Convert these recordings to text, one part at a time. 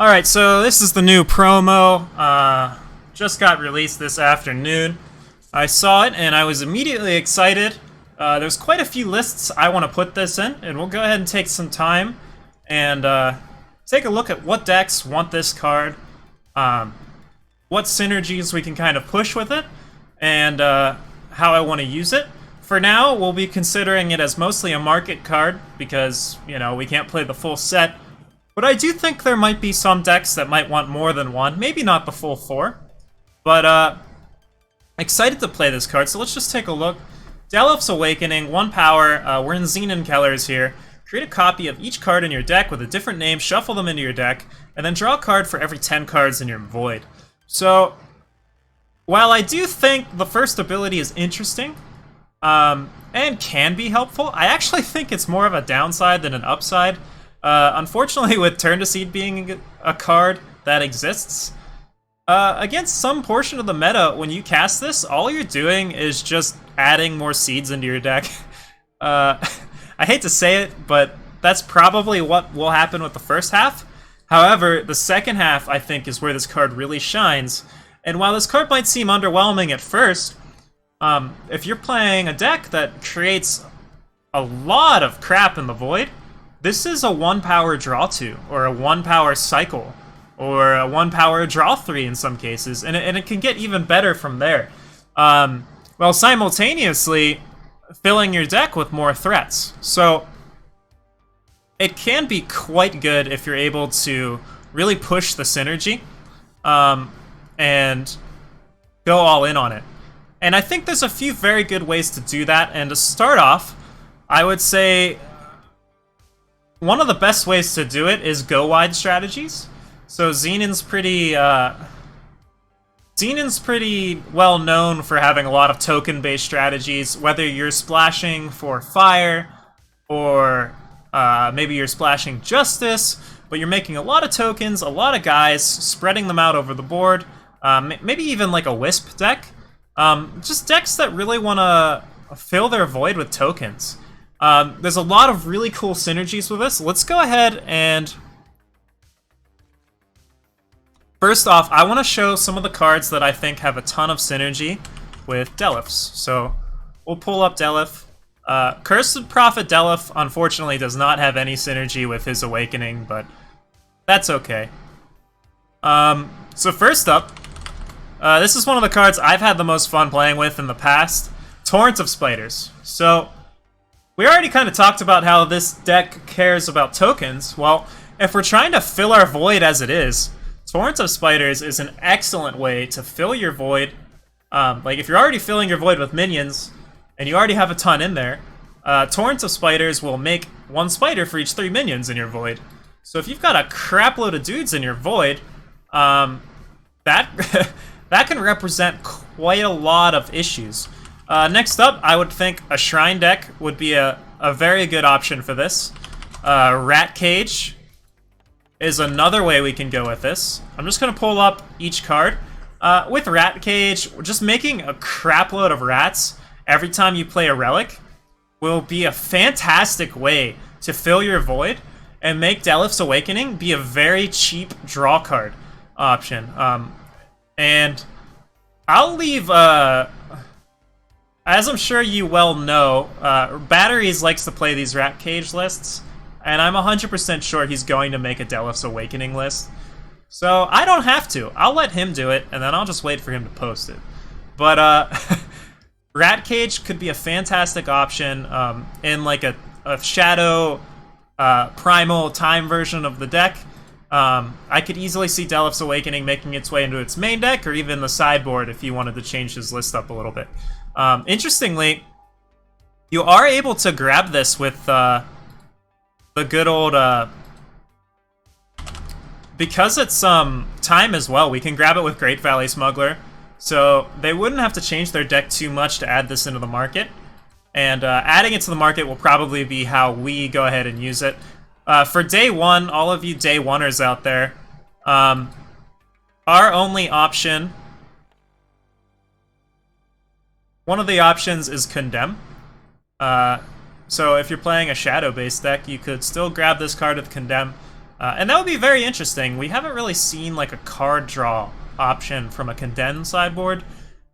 Alright, so this is the new promo. Just got released this afternoon. I saw it and I was immediately excited. There's quite a few lists I want to put this in, and we'll go ahead and take some time and take a look at what decks want this card, what synergies we can kind of push with it, and how I want to use it. For now, we'll be considering it as mostly a market card because, you know, we can't play the full set. But I do think there might be some decks that might want more than one, maybe not the full 4. But excited to play this card, so let's just take a look. Deleph's Awakening, 1 power, we're in Xenon Kellers here. Create a copy of each card in your deck with a different name, shuffle them into your deck, and then draw a card for every 10 cards in your void. So, while I do think the first ability is interesting, and can be helpful, I actually think it's more of a downside than an upside. Unfortunately, with Turn to Seed being a card that exists, against some portion of the meta, when you cast this, all you're doing is just adding more seeds into your deck. I hate to say it, but that's probably what will happen with the first half. However, the second half, I think, is where this card really shines. And while this card might seem underwhelming at first, if you're playing a deck that creates a lot of crap in the void, this is a 1 power draw 2, or a 1 power cycle, or a 1 power draw 3 in some cases, and it can get even better from there. While simultaneously filling your deck with more threats. So it can be quite good if you're able to really push the synergy and go all in on it. And I think there's a few very good ways to do that, and to start off, I would say one of the best ways to do it is go wide strategies. So Xenon's pretty well known for having a lot of token-based strategies, whether you're splashing for fire, or maybe you're splashing justice, but you're making a lot of tokens, a lot of guys, spreading them out over the board, maybe even like a Wisp deck. Just decks that really want to fill their void with tokens. There's a lot of really cool synergies with this. Let's go ahead and... First off, I want to show some of the cards that I think have a ton of synergy with Delephs. So, we'll pull up Deleph. Cursed Prophet Deleph, unfortunately, does not have any synergy with his Awakening, but that's okay. So first up, this is one of the cards I've had the most fun playing with in the past. Torrent of Spiders. So, we already kind of talked about how this deck cares about tokens. Well, if we're trying to fill our void as it is, Torrent of Spiders is an excellent way to fill your void. Like, if you're already filling your void with minions, and you already have a ton in there, Torrent of Spiders will make 1 spider for each 3 minions in your void. So if you've got a crap load of dudes in your void, that that can represent quite a lot of issues. Next up, I would think a Shrine deck would be a very good option for this. Rat Cage is another way we can go with this. I'm just going to pull up each card. With Rat Cage, just making a crap load of rats every time you play a relic will be a fantastic way to fill your void and make Deleph's Awakening be a very cheap draw card option. And I'll leave... As I'm sure you well know, Batteries likes to play these Rat Cage lists, and I'm 100% sure he's going to make a Deleph's Awakening list. So I don't have to. I'll let him do it, and then I'll just wait for him to post it. But Rat Cage could be a fantastic option in like a Shadow Primal Time version of the deck. I could easily see Deleph's Awakening making its way into its main deck, or even the sideboard if you wanted to change his list up a little bit. Interestingly, you are able to grab this with the good old... because it's time as well, we can grab it with Great Valley Smuggler. So they wouldn't have to change their deck too much to add this into the market. And adding it to the market will probably be how we go ahead and use it. For day 1, all of you day 1ers out there, our only option... One of the options is Condemn. So if you're playing a Shadow-based deck, you could still grab this card with Condemn. And that would be very interesting. We haven't really seen like a card draw option from a Condemn sideboard.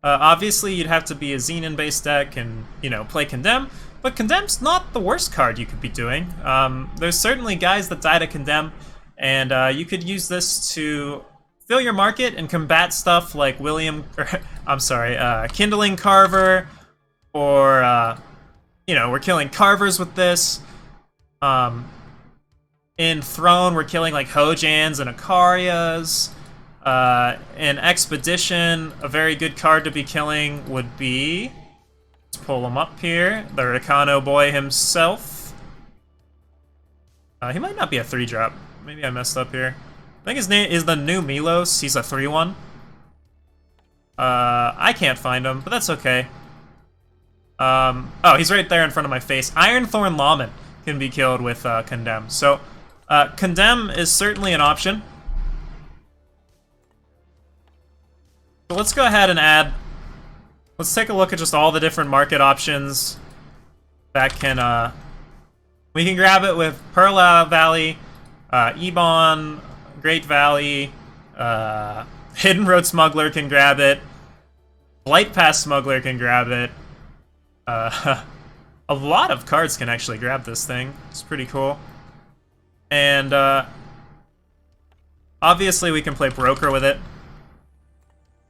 Obviously, you'd have to be a Xenon-based deck and, you know, play Condemn, but Condemn's not the worst card you could be doing. There's certainly guys that die to Condemn, and you could use this to fill your market and combat stuff like Kindling Carver, or, you know, we're killing Carvers with this. In Throne, we're killing like Hojans and Akarias. In Expedition, a very good card to be killing would be, let's pull him up here, the Ricano boy himself. He might not be a 3-drop. Maybe I messed up here. I think his name is the new Milos. He's a 3/1. I can't find him, but that's okay. Oh, he's right there in front of my face. Ironthorn Lawman can be killed with Condemn. So, Condemn is certainly an option. So let's go ahead and add... Let's take a look at just all the different market options that can... we can grab it with Pearl Valley, Ebon, Great Valley, Hidden Road Smuggler can grab it, Blight Pass Smuggler can grab it. A lot of cards can actually grab this thing. It's pretty cool. And obviously we can play Broker with it.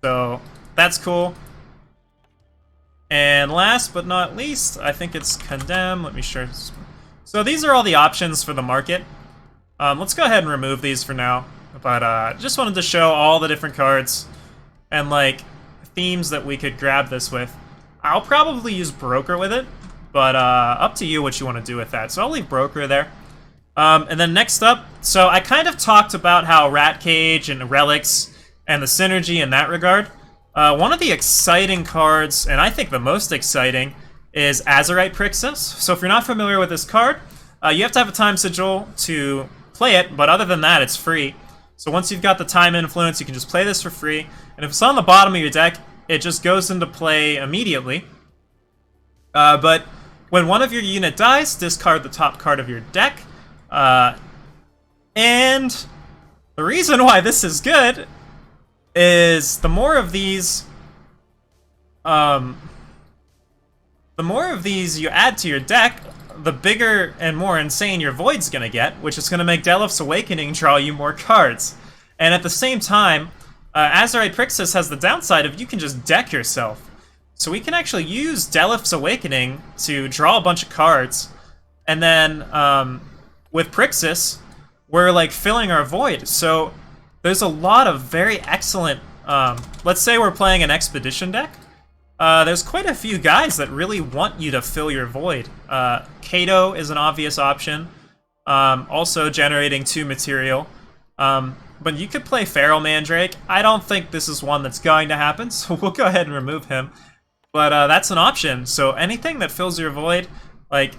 So that's cool. And last but not least, I think it's Condemn. Let me share. So these are all the options for the market. Let's go ahead and remove these for now. But just wanted to show all the different cards and like themes that we could grab this with. I'll probably use Broker with it, but up to you what you want to do with that. So I'll leave Broker there. And then next up, so I kind of talked about how Rat Cage and Relics and the synergy in that regard. One of the exciting cards, and I think the most exciting, is Azurite Prixis. So if you're not familiar with this card, you have to have a Time Sigil to play it, but other than that, it's free. So once you've got the Time Influence, you can just play this for free. And if it's on the bottom of your deck, it just goes into play immediately. But when one of your unit dies, discard the top card of your deck. And the reason why this is good is the more of these you add to your deck, the bigger and more insane your Void's gonna get, which is gonna make Deleph's Awakening draw you more cards. And at the same time, Azurite Prixis has the downside of you can just deck yourself. So we can actually use Deleph's Awakening to draw a bunch of cards, and then with Prixis, we're like filling our Void. So there's a lot of very excellent, let's say we're playing an Expedition deck. There's quite a few guys that really want you to fill your Void. Kato is an obvious option, also generating 2 material. But you could play Feral Mandrake. I don't think this is one that's going to happen, so we'll go ahead and remove him. But that's an option. So anything that fills your Void, like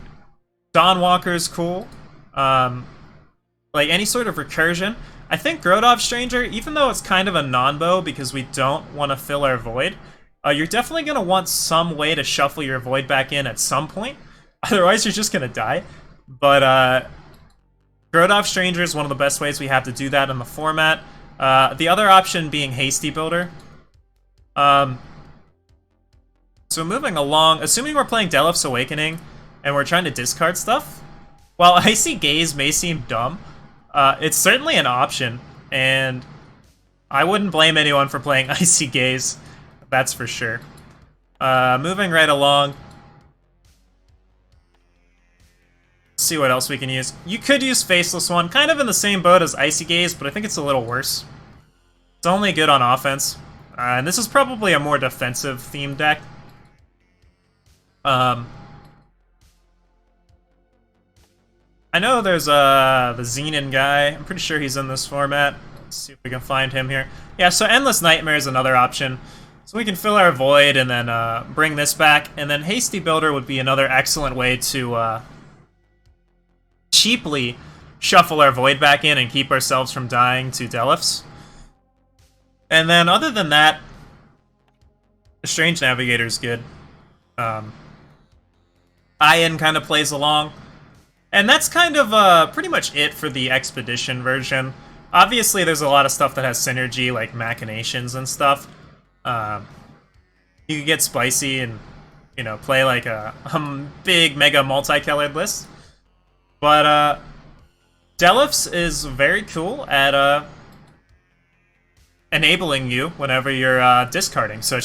Dawnwalker's cool. Like any sort of recursion. I think Grodov Stranger, even though it's kind of a non-bow because we don't want to fill our Void, you're definitely going to want some way to shuffle your Void back in at some point. Otherwise, you're just going to die. But Grodov Stranger is one of the best ways we have to do that in the format. The other option being Hasty Builder. So moving along, assuming we're playing Deleph's Awakening and we're trying to discard stuff, while Icy Gaze may seem dumb, it's certainly an option, and I wouldn't blame anyone for playing Icy Gaze, that's for sure. Moving right along. Let's see what else we can use. You could use Faceless One, kind of in the same boat as Icy Gaze, but I think it's a little worse. It's only good on offense. And this is probably a more defensive themed deck. I know there's the Xenon guy. I'm pretty sure he's in this format. Let's see if we can find him here. Yeah, so Endless Nightmare is another option. So we can fill our Void and then bring this back. And then Hasty Builder would be another excellent way to cheaply shuffle our Void back in and keep ourselves from dying to Delephs. And then other than that, the Strange Navigator is good. Ian kind of plays along. And that's kind of pretty much it for the Expedition version. Obviously, there's a lot of stuff that has synergy, like Machinations and stuff. You could get spicy and, you know, play like a big, mega multicolored list. But Deleph's is very cool at enabling you whenever you're discarding. So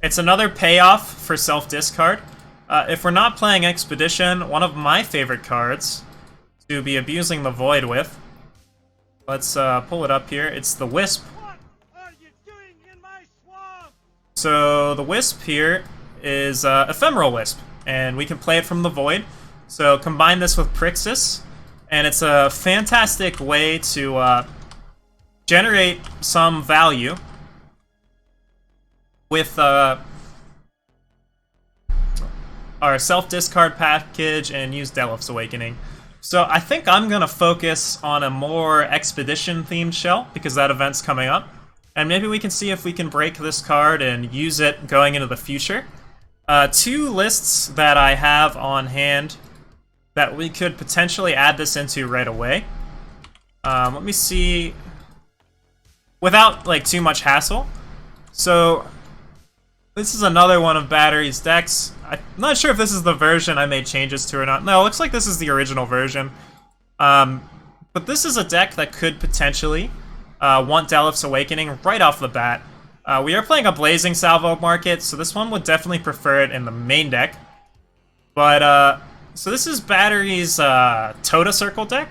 it's another payoff for self-discard. If we're not playing Expedition, one of my favorite cards to be abusing the Void with, let's pull it up here, it's the Wisp. What are you doing in my swamp? So the Wisp here is Ephemeral Wisp, and we can play it from the Void. So combine this with Prixis, and it's a fantastic way to generate some value with our self-discard package and use Deleph's Awakening. So I think I'm going to focus on a more Expedition-themed shell, because that event's coming up. And maybe we can see if we can break this card and use it going into the future. Two lists that I have on hand that we could potentially add this into right away. Let me see, without like too much hassle. So this is another one of Battery's decks. I'm not sure if this is the version I made changes to or not. No, it looks like this is the original version. But this is a deck that could potentially want Deleph's Awakening right off the bat. We are playing a Blazing Salvo market, so this one would definitely prefer it in the main deck. But, so this is Battery's Tota Circle deck.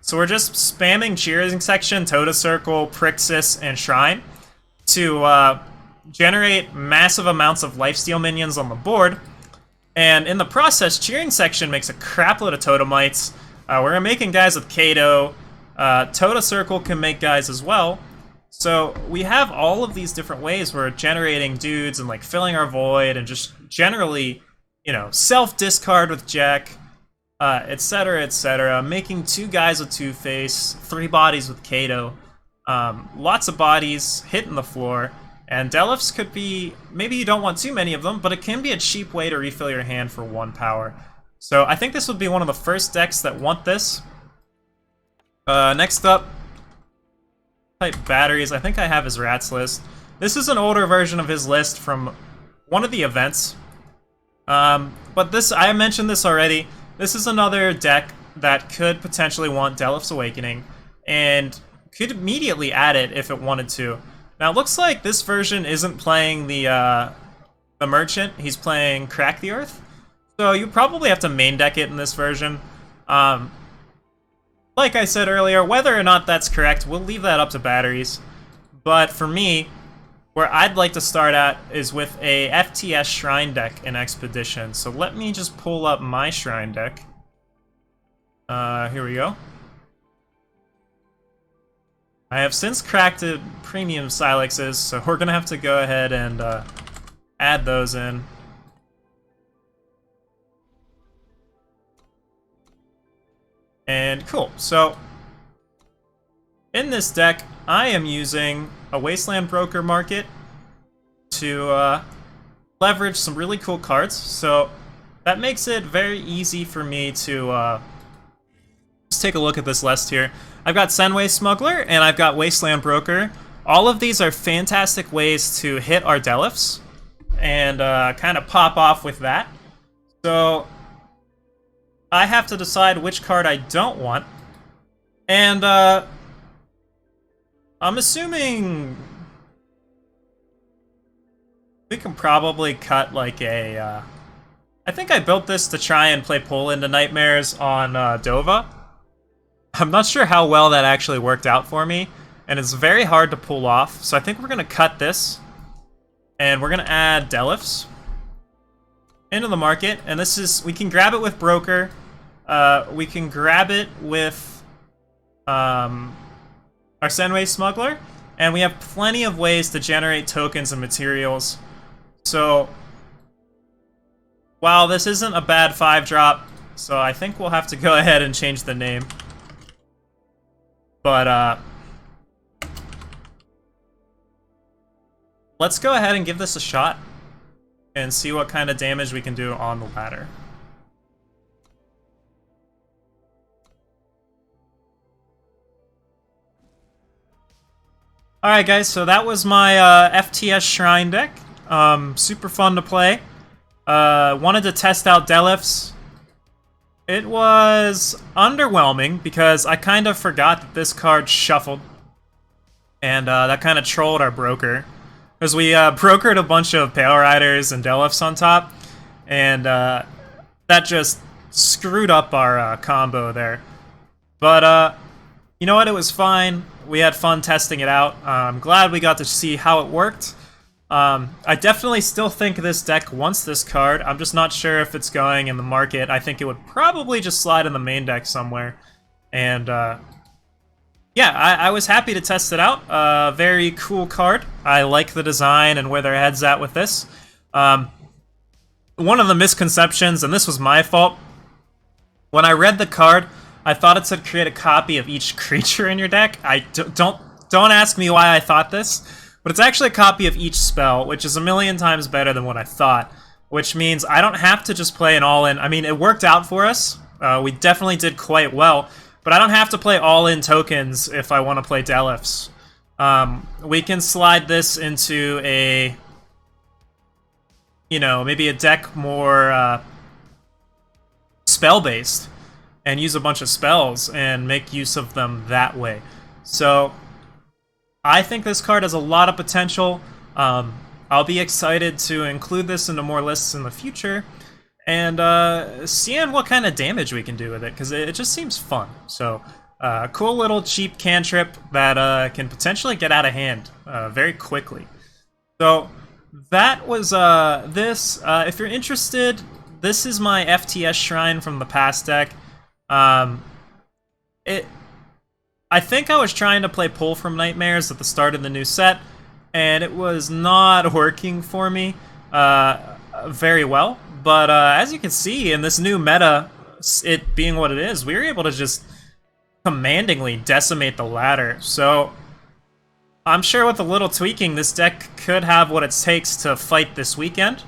So we're just spamming Cheering Section, Tota Circle, Prixis, and Shrine to generate massive amounts of lifesteal minions on the board. And in the process, Cheering Section makes a crapload of Totemites. We're making guys with Kato. Tota Circle can make guys as well. So we have all of these different ways we're generating dudes and like filling our void and just generally, you know, self-discard with Jack, etc., etc. Making two guys with Two-Face, three bodies with Kato, lots of bodies hitting the floor. And Deleph's could be, maybe you don't want too many of them, but it can be a cheap way to refill your hand for 1 power. So I think this would be one of the first decks that want this. Next up, type Batteries. I think I have his Rats list. This is an older version of his list from one of the events. But this, I mentioned this already. This is another deck that could potentially want Deleph's Awakening and could immediately add it if it wanted to. Now, it looks like this version isn't playing the Merchant. He's playing Crack the Earth. So you probably have to main deck it in this version. Like I said earlier, whether or not that's correct, we'll leave that up to Batteries. But for me, where I'd like to start at is with a FTS Shrine deck in Expedition. So let me just pull up my Shrine deck. Here we go. I have since cracked premium Silexes, so we're gonna have to go ahead and add those in. And cool, so in this deck, I am using a Wasteland Broker market to leverage some really cool cards. So that makes it very easy for me to just take a look at this list here. I've got Senway Smuggler and I've got Wasteland Broker. All of these are fantastic ways to hit our Delephs and kind of pop off with that. So I have to decide which card I don't want. And I'm assuming we can probably cut like a... I think I built this to try and play Pull into Nightmares on Dova. I'm not sure how well that actually worked out for me, and it's very hard to pull off, so I think we're going to cut this, and we're going to add Delephs into the market, and this is, we can grab it with Broker, we can grab it with our Senway Smuggler, and we have plenty of ways to generate tokens and materials. So while this isn't a bad 5-drop, so I think we'll have to go ahead and change the name. But let's go ahead and give this a shot and see what kind of damage we can do on the ladder. Alright guys, so that was my FTS Shrine deck. Super fun to play. Wanted to test out Deleph's. It was underwhelming because I kind of forgot that this card shuffled. And that kind of trolled our broker. Because we brokered a bunch of Pale Riders and Delephs on top. And that just screwed up our combo there. But you know what, it was fine. We had fun testing it out. I'm glad we got to see how it worked. I definitely still think this deck wants this card. I'm just not sure if it's going in the market. I think it would probably just slide in the main deck somewhere. And yeah, I was happy to test it out. Very cool card. I like the design and where their head's at with this. One of the misconceptions, and this was my fault, when I read the card, I thought it said create a copy of each creature in your deck. Don't ask me why I thought this, but it's actually a copy of each spell, which is a million times better than what I thought, which means I don't have to just play an all-in. I mean, it worked out for us. We definitely did quite well, but I don't have to play all-in tokens if I want to play Delephs. We can slide this into a, you know, maybe a deck more spell-based, and use a bunch of spells and make use of them that way. So I think this card has a lot of potential. I'll be excited to include this into more lists in the future and seeing what kind of damage we can do with it, because it just seems fun. So cool little cheap cantrip that can potentially get out of hand very quickly. So that was this. If you're interested, this is my FTS Shrine from the past deck. I think I was trying to play Pull from Nightmares at the start of the new set, and it was not working for me very well. But as you can see, in this new meta, it being what it is, we were able to just commandingly decimate the ladder. So I'm sure with a little tweaking, this deck could have what it takes to fight this weekend.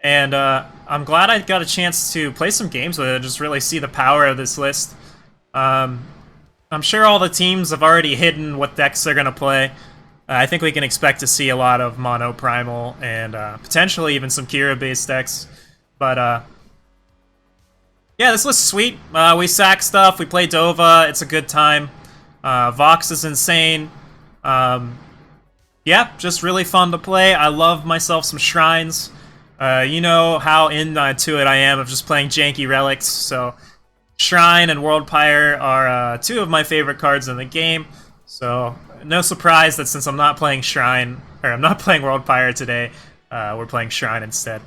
And I'm glad I got a chance to play some games with it and just really see the power of this list. I'm sure all the teams have already hidden what decks they're going to play. I think we can expect to see a lot of Mono Primal and potentially even some Kira-based decks. But yeah, this list is sweet. We sack stuff, we play Dova, it's a good time. Vox is insane. Yeah, just really fun to play. I love myself some Shrines. You know how into it I am of just playing janky relics, so Shrine and World Pyre are two of my favorite cards in the game, so no surprise that since I'm not playing Shrine, or I'm not playing World Pyre today, we're playing Shrine instead.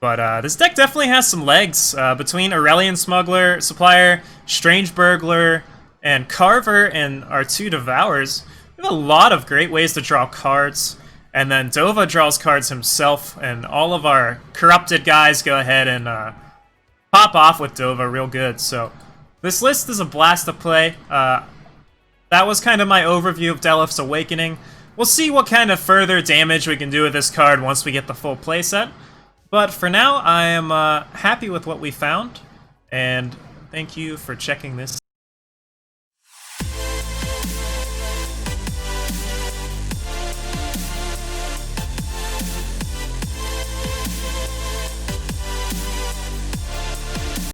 But this deck definitely has some legs. Between Aurelian Smuggler, Supplier, Strange Burglar, and Carver and our two Devours, we have a lot of great ways to draw cards. And then Dova draws cards himself, and all of our corrupted guys go ahead and pop off with Dova real good. So this list is a blast to play. That was kind of my overview of Deleph's Awakening. We'll see what kind of further damage we can do with this card once we get the full playset. But for now, I am happy with what we found, and thank you for checking this